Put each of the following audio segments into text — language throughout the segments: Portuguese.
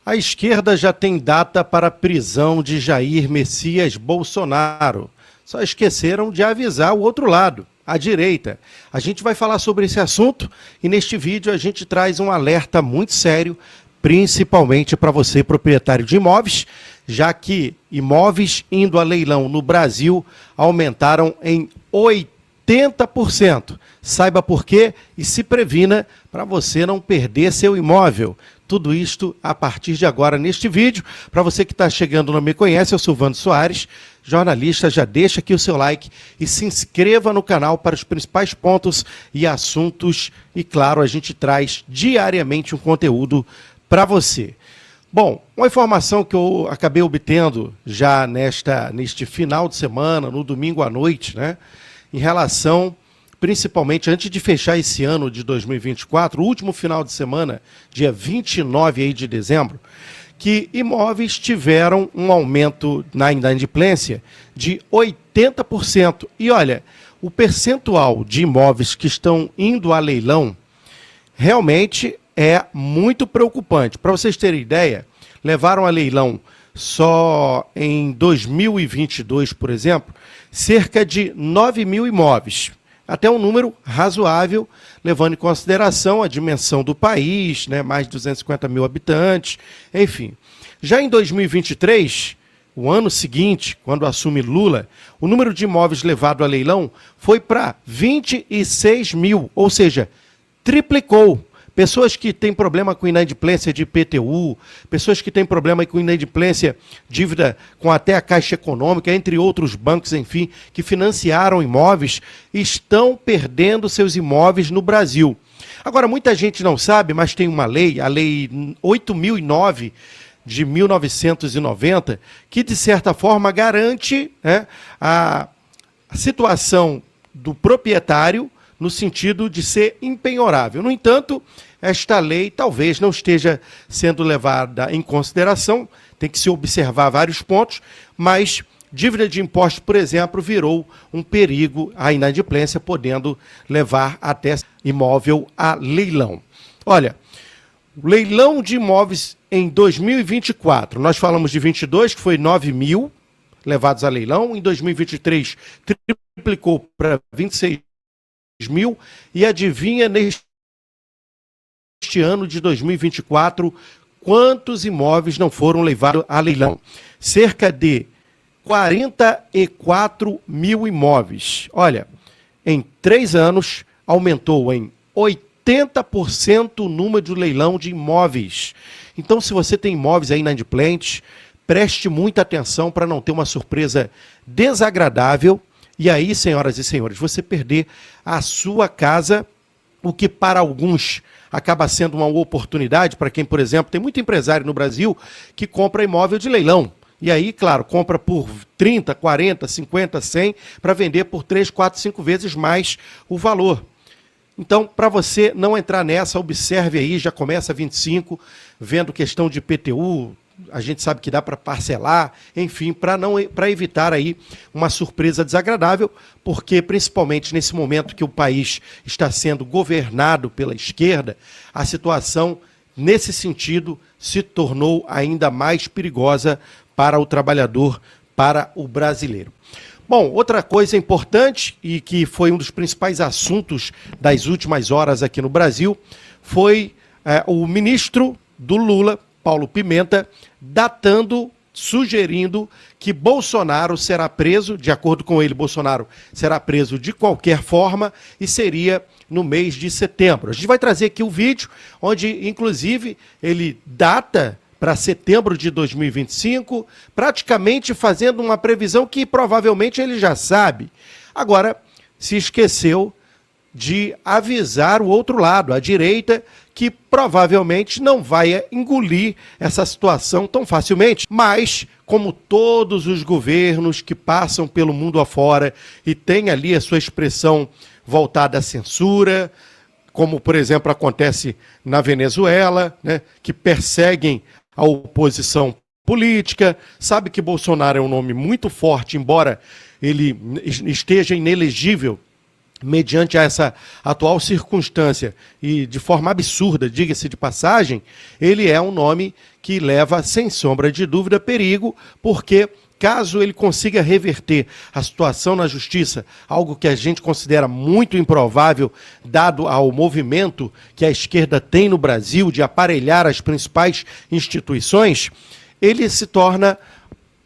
A esquerda já tem data para a prisão de Jair Messias Bolsonaro. Só esqueceram de avisar o outro lado, a direita. A gente vai falar sobre esse assunto e neste vídeo a gente traz um alerta muito sério, principalmente para você, proprietário de imóveis, já que imóveis indo a leilão no Brasil aumentaram em 80%. Saiba por quê e se previna para você não perder seu imóvel. Tudo isto a partir de agora neste vídeo. Para você que está chegando e não me conhece, eu sou Vando Soares, jornalista. Já deixa aqui o seu like e se inscreva no canal para os principais pontos e assuntos. E claro, a gente traz diariamente um conteúdo para você. Bom, uma informação que eu acabei obtendo já neste final de semana, no domingo à noite, né, em relação, principalmente antes de fechar esse ano de 2024, o último final de semana, dia 29 aí de dezembro, que imóveis tiveram um aumento na inadimplência de 80%. E olha, o percentual de imóveis que estão indo a leilão realmente é muito preocupante. Para vocês terem ideia, levaram a leilão só em 2022, por exemplo, cerca de 9 mil imóveis. Até um número razoável, levando em consideração a dimensão do país, né, mais de 250 mil habitantes, enfim. Já em 2023, o ano seguinte, quando assume Lula, o número de imóveis levado a leilão foi para 26 mil, ou seja, triplicou. Pessoas que têm problema com inadimplência de IPTU, pessoas que têm problema com inadimplência, dívida com até a Caixa Econômica, entre outros bancos, enfim, que financiaram imóveis, estão perdendo seus imóveis no Brasil. Agora, muita gente não sabe, mas tem uma lei, a Lei 8.009 de 1990, que de certa forma garante, né, a situação do proprietário no sentido de ser impenhorável. No entanto, esta lei talvez não esteja sendo levada em consideração, tem que se observar vários pontos, mas dívida de impostos, por exemplo, virou um perigo à inadimplência, podendo levar até imóvel a leilão. Olha, leilão de imóveis em 2024, nós falamos de 22, que foi 9 mil levados a leilão, em 2023 triplicou para 26 mil, e adivinha neste ano de 2024 quantos imóveis não foram levados a leilão? Cerca de 44 mil imóveis. Olha, em 3 anos aumentou em 80% o número de leilão de imóveis. Então, se você tem imóveis aí inadimplentes, preste muita atenção para não ter uma surpresa desagradável. E aí, senhoras e senhores, você perder a sua casa, o que para alguns acaba sendo uma oportunidade, para quem, por exemplo, tem muito empresário no Brasil que compra imóvel de leilão. E aí, claro, compra por 30, 40, 50, 100, para vender por 3, 4, 5 vezes mais o valor. Então, para você não entrar nessa, observe aí, já começa 25, vendo questão de IPTU, a gente sabe que dá para parcelar, enfim, para evitar aí uma surpresa desagradável, porque principalmente nesse momento que o país está sendo governado pela esquerda, a situação nesse sentido se tornou ainda mais perigosa para o trabalhador, para o brasileiro. Bom, outra coisa importante e que foi um dos principais assuntos das últimas horas aqui no Brasil foi o ministro do Lula, Paulo Pimenta, sugerindo que Bolsonaro será preso, de acordo com ele, Bolsonaro será preso de qualquer forma e seria no mês de setembro. A gente vai trazer aqui o vídeo, onde, inclusive, ele data para setembro de 2025, praticamente fazendo uma previsão que provavelmente ele já sabe. Agora, se esqueceu de avisar o outro lado, a direita, que provavelmente não vai engolir essa situação tão facilmente. Mas, como todos os governos que passam pelo mundo afora e têm ali a sua expressão voltada à censura, como, por exemplo, acontece na Venezuela, né, que perseguem a oposição política, sabe que Bolsonaro é um nome muito forte, embora ele esteja inelegível mediante essa atual circunstância e de forma absurda, diga-se de passagem, ele é um nome que leva, sem sombra de dúvida, perigo, porque caso ele consiga reverter a situação na justiça, algo que a gente considera muito improvável, dado ao movimento que a esquerda tem no Brasil de aparelhar as principais instituições, ele se torna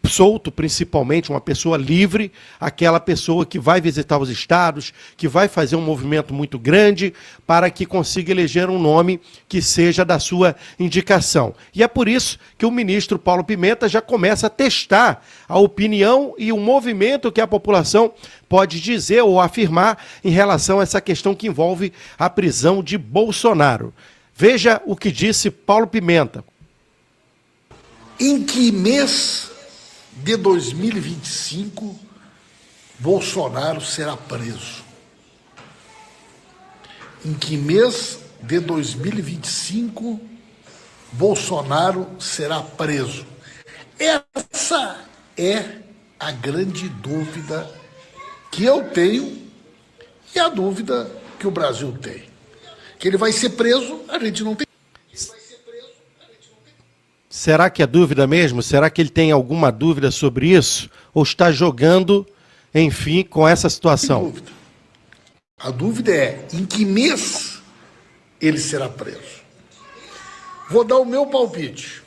solto, principalmente, uma pessoa livre, aquela pessoa que vai visitar os estados, que vai fazer um movimento muito grande para que consiga eleger um nome que seja da sua indicação. E é por isso que o ministro Paulo Pimenta já começa a testar a opinião e o movimento que a população pode dizer ou afirmar em relação a essa questão que envolve a prisão de Bolsonaro. Veja o que disse Paulo Pimenta. Em que mês de 2025 Bolsonaro será preso? Em que mês de 2025 Bolsonaro será preso? Essa é a grande dúvida que eu tenho e a dúvida que o Brasil tem. Que ele vai ser preso, a gente não tem. Será que é dúvida mesmo? Será que ele tem alguma dúvida sobre isso? Ou está jogando, enfim, com essa situação? Dúvida. A dúvida é em que mês ele será preso. Vou dar o meu palpite.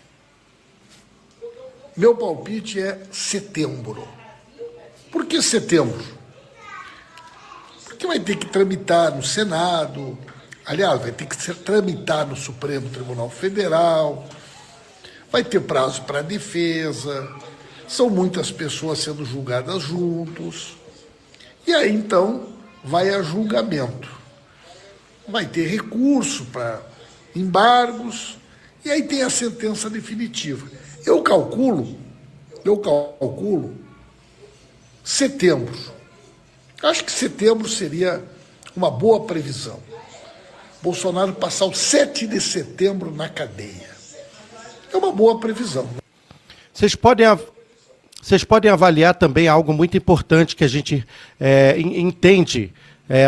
Meu palpite é setembro. Por que setembro? Porque vai ter que tramitar no Senado, aliás, vai ter que tramitar no Supremo Tribunal Federal, vai ter prazo para defesa, são muitas pessoas sendo julgadas juntos, e aí então vai a julgamento. Vai ter recurso para embargos, e aí tem a sentença definitiva. Eu calculo setembro. Acho que setembro seria uma boa previsão. Bolsonaro passar o 7 de setembro na cadeia. É uma boa previsão. Vocês podem avaliar também algo muito importante que a gente entende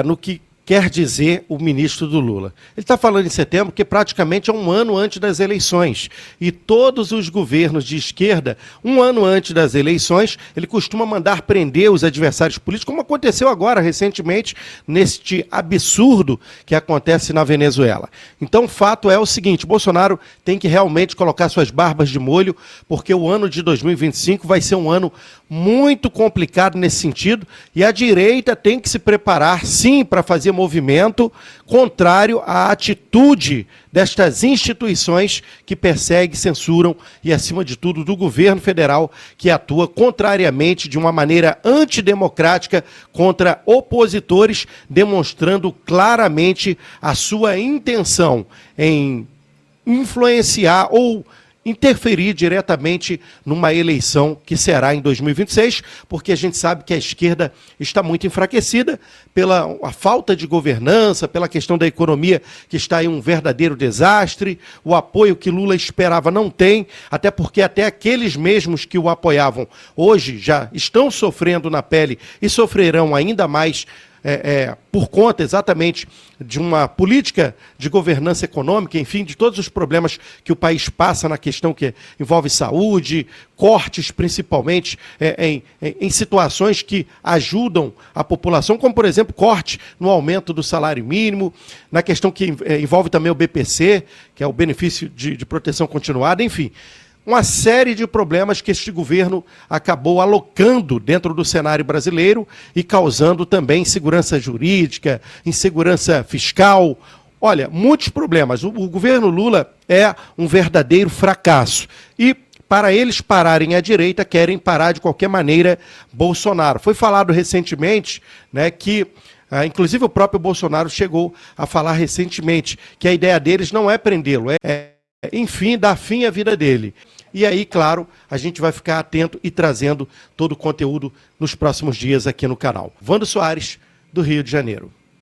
no que quer dizer o ministro do Lula. Ele está falando em setembro, que praticamente é um ano antes das eleições. E todos os governos de esquerda, um ano antes das eleições, ele costuma mandar prender os adversários políticos, como aconteceu agora, recentemente, neste absurdo que acontece na Venezuela. Então, o fato é o seguinte, Bolsonaro tem que realmente colocar suas barbas de molho, porque o ano de 2025 vai ser um ano muito complicado nesse sentido, e a direita tem que se preparar, sim, para fazer movimento contrário à atitude destas instituições que perseguem, censuram e, acima de tudo, do governo federal, que atua contrariamente, de uma maneira antidemocrática, contra opositores, demonstrando claramente a sua intenção em influenciar ou interferir diretamente numa eleição que será em 2026, porque a gente sabe que a esquerda está muito enfraquecida pela a falta de governança, pela questão da economia que está em um verdadeiro desastre, o apoio que Lula esperava não tem, até porque até aqueles mesmos que o apoiavam hoje já estão sofrendo na pele e sofrerão ainda mais por conta exatamente de uma política de governança econômica, enfim, de todos os problemas que o país passa na questão que envolve saúde, cortes principalmente em situações que ajudam a população, como, por exemplo, corte no aumento do salário mínimo, na questão que envolve também o BPC, que é o benefício de proteção continuada, enfim. Uma série de problemas que este governo acabou alocando dentro do cenário brasileiro e causando também insegurança jurídica, insegurança fiscal. Olha, muitos problemas. O governo Lula é um verdadeiro fracasso. E para eles pararem à direita, querem parar de qualquer maneira Bolsonaro. Foi falado recentemente, né, que inclusive o próprio Bolsonaro chegou a falar recentemente que a ideia deles não é prendê-lo, enfim, dar fim à vida dele. E aí, claro, a gente vai ficar atento e trazendo todo o conteúdo nos próximos dias aqui no canal. Vando Soares, do Rio de Janeiro.